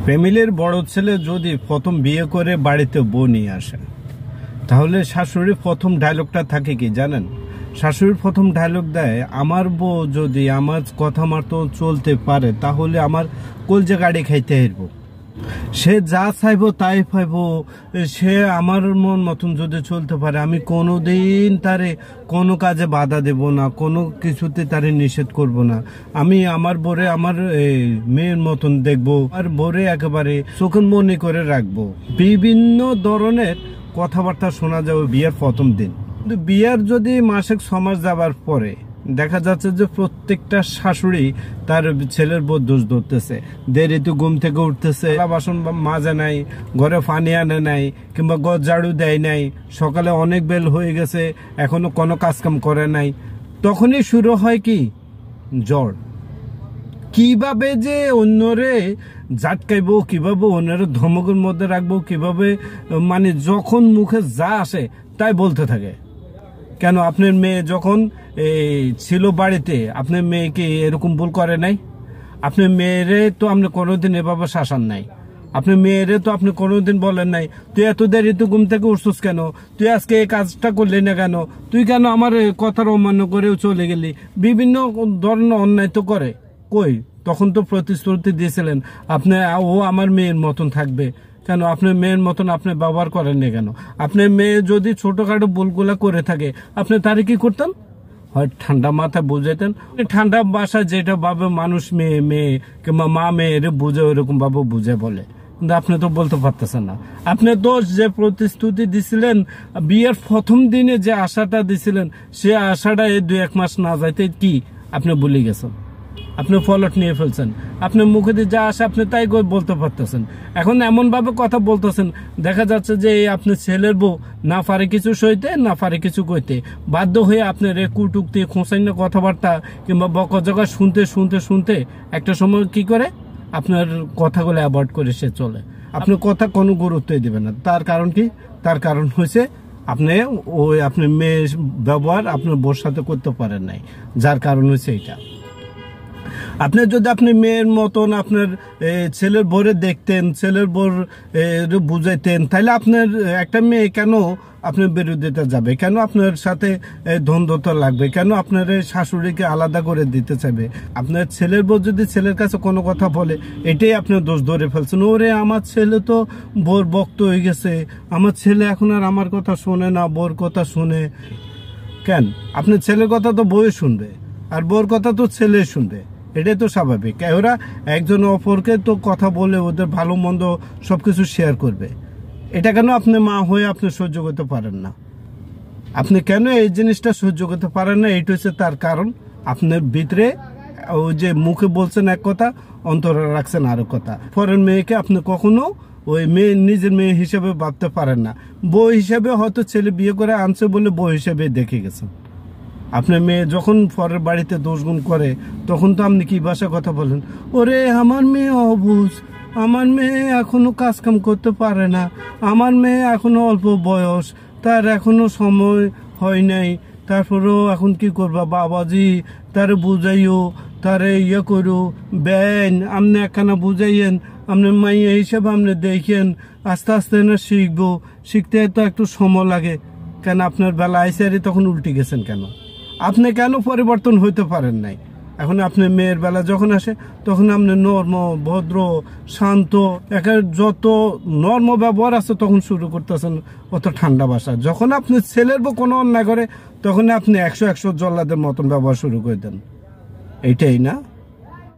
ফ্যামিলির বড় ছেলে যদি প্রথম বিয়ে করে বাড়িতে বউ নিয়ে আসে, তাহলে শাশুড়ির প্রথম ডায়লগটা থাকে কি জানেন? শাশুড়ির প্রথম ডায়লগ দেয়, আমার বউ যদি আমার কথা মতো চলতে পারে তাহলে আমার কলজে গাড়ি খাইতে হারবো, সে যা চাইবো তাই পাইবো, সে আমার মন মতন যদি চলতে পারে আমি কোনোদিন তারে কোনো কাজে বাধা দেব না, কোনো কিছুতে তারে নিষেধ করব না। আমি আমার বোরে আমার মেয়ের মতন দেখবো, আর বোরে একেবারে চোখের মনে করে রাখবো। বিভিন্ন ধরনের কথাবার্তা শোনা যাবে বিয়ের প্রথম দিন। কিন্তু বিয়ের যদি মাসে 6 মাস যাবার পরে দেখা যাচ্ছে যে প্রত্যেকটা শাশুড়ি তার ছেলের বউ দোষ ধরতেছে। দেরিতে ঘুম থেকে উঠতেছে, বাসন মাজে নাই, ঘরে পানি আনে নাই, কিংবা ঘর ঝাড়ু দেয় নাই, সকালে অনেক বেল হয়ে গেছে এখনো কোনো কাজকাম করে নাই। তখনই শুরু হয় কি জ্বর। কিভাবে যে অন্যরে ঝাটকাইবো, কিভাবে অন্যরে ধমকের মধ্যে রাখবো, কিভাবে মানে যখন মুখে যা আসে তাই বলতে থাকে। কেন আপনার মেয়ে যখন ছিল বাড়িতে, আপনার মেয়েকে এরকম ভুল করে নাই? আপনার মেয়েরে তো আপনি কোনোদিন এভাবে শাসান নাই। আপনার মেয়েরে তো আপনি কোনোদিন বলেন নাই তুই এত দেরিতে ঘুম থেকে উঠছিস কেন, তুই আজকে এই কাজটা করলি না কেন, তুই কেন আমার কথার অমান্য করেও চলে গেলি। বিভিন্ন ধরনের অন্যায় তো করে। কই, তখন তো প্রতিশ্রুতি দিয়েছিলেন আপনি ও আমার মেয়ের মতন থাকবে। কেন আপনার মেয়ের মতন আপনি ব্যবহার করেন না কেন? আপনার মেয়ে যদি ছোটখাটো ভুলগুলা করে থাকে আপনি তারে কি করতেন? হয় ঠান্ডা মাথায় বুঝাইতেন। ঠান্ডা ভাষায় যেটা ভাবে মানুষ মেয়ে মেয়ে কিংবা মা মেয়েরে বুঝে ওইরকম ভাবে বুঝে বলে, কিন্তু আপনি তো বলতে পারতেছেন না। আপনি তো যে প্রতিশ্রুতি দিছিলেন বিয়ের প্রথম দিনে, যে আশাটা দিছিলেন, সে আশাটা এই 2-1 মাস না যাইতে কি আপনি ভুলে গেছেন। আপনি ফলট নিয়ে ফেলছেন। আপনার মুখে দিয়ে যা আসে আপনি তাই বলতে পারতেছেন। এখন এমন ভাবে কথা বলতেছেন, দেখা যাচ্ছে যে আপনি ছেলের বউ না পারে কিছু সইতে, না পারে কিছু কইতে, বাধ্য হয়ে আপনার কুটুক্তি খোঁচাইন্য কথাবার্তা কিংবা বকজগা শুনতে শুনতে শুনতে একটা সময় কি করে আপনার কথাগুলো অ্যাভয়েড করে সে চলে। আপনার কথা কোনো গুরুত্বই দেবে না। তার কারণ কি? তার কারণ হয়েছে আপনি আপনার মেয়ের ব্যবহার আপনার বউর সাথে করতে পারেন নাই, যার কারণ হয়েছে এটা। আপনি যদি আপনি মেয়ের মতন আপনার ছেলের বউরে দেখতেন, ছেলের বউর বুঝাইতেন, তাহলে আপনার একটা মেয়ে কেন আপনার বিরোধিতা যাবে, কেন আপনার সাথে দ্বন্দ্বতা লাগবে, কেন আপনার শাশুড়িকে আলাদা করে দিতে চাইবে? আপনার ছেলের বউ যদি ছেলের কাছে কোনো কথা বলে, এটাই আপনি দোষ ধরে ফেলছেন। ওরে আমার ছেলে তো বউর বক্ত হয়ে গেছে, আমার ছেলে এখন আর আমার কথা শোনে না, বউর কথা শুনে। কেন? আপনার ছেলের কথা তো বউই শুনবে, আর বউর কথা তো ছেলে শুনবে। এটাই তো স্বাভাবিক। ওরা একজন অপরকে তো কথা বলে ওদের ভালো মন্দ সবকিছু শেয়ার করবে। এটা কেন আপনি মা হয়ে আপনি সহ্য করতে পারেন না? আপনি কেন এই জিনিসটা সহ্য করতে পারেন না? এইটা হচ্ছে তার কারণ। আপনার ভিতরে ওই যে মুখে বলছেন এক কথা, অন্তরে রাখছেন আরো কথা। পরের মেয়েকে আপনি কখনো ওই মেয়ে নিজের মেয়ে হিসেবে ভাবতে পারেন না। বউ হিসেবে হয়তো ছেলে বিয়ে করে আনছে বলে বউ হিসেবে দেখে গেছেন। আপনার মেয়ে যখন পরের বাড়িতে দোষগুণ করে তখন তো আপনি কি ভাষা কথা বলেন? ওরে আমার মেয়ে অবুঝ, আমার মেয়ে এখনো কাজ কাম করতে পারে না, আমার মেয়ে এখনো অল্প বয়স, তার এখনো সময় হয় নাই, তারপরেও এখন কি করবা বাবাজি, তারে বুঝাইও, তারে ইয়ে করো বেন, আপনি একখানা বুঝাইয়েন, আপনার মাইয়া হিসেবে আপনি দেখেন, আস্তে আস্তে না শিখবো, শিখতে তো একটু সময় লাগে। কেন আপনার বেলা আইসারি তখন উল্টে গেছেন কেন? আপনি কেন পরিবর্তন হইতে পারেন নাই? এখন আপনার মেয়ের বেলা যখন আসে তখন আপনি নর্ম, ভদ্র, শান্ত, যত নর্ম ব্যবহার আছে তখন শুরু করতেছেন অত ঠান্ডা ভাষা। যখন আপনি ছেলের বউ কোনো অন্যায় করে তখন আপনি 100 জল্লাদের মতন ব্যবহার শুরু করে দেন। এইটাই না?